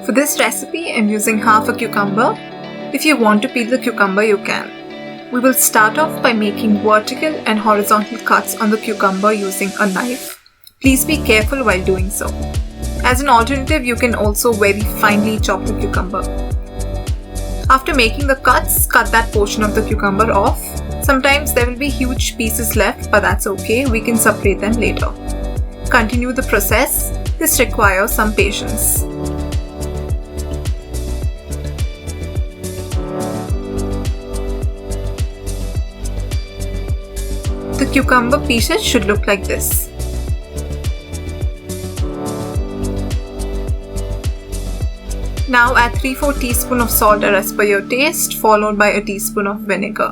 For this recipe, I'm using half a cucumber. If you want to peel the cucumber, you can. We will start off by making vertical and horizontal cuts on the cucumber using a knife. Please be careful while doing so. As an alternative, you can also very finely chop the cucumber. After making the cuts, cut that portion of the cucumber off. Sometimes there will be huge pieces left, but that's okay, we can separate them later. Continue the process. This requires some patience. The cucumber pieces should look like this. Now add 3/4 teaspoon of salt as per your taste, followed by a teaspoon of vinegar.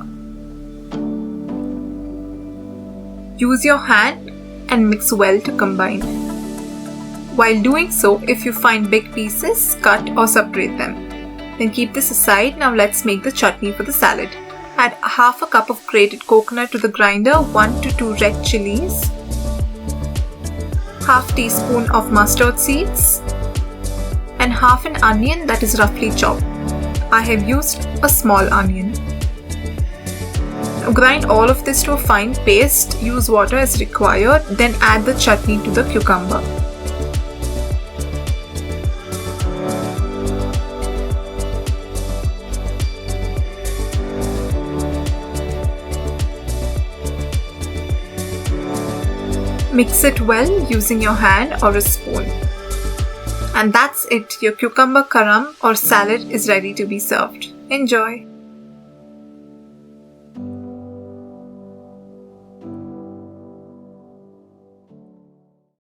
Use your hand and mix well to combine. While doing so, if you find big pieces, cut or separate them. Then keep this aside. Now let's make the chutney for the salad. Add half a cup of grated coconut to the grinder, 1 to 2 red chillies, half teaspoon of mustard seeds, and half an onion that is roughly chopped. I have used a small onion. Grind all of this to a fine paste. Use water as required, then add the chutney to the cucumber. Mix it well using your hand or a spoon. And that's it, your cucumber karamb or salad is ready to be served. Enjoy!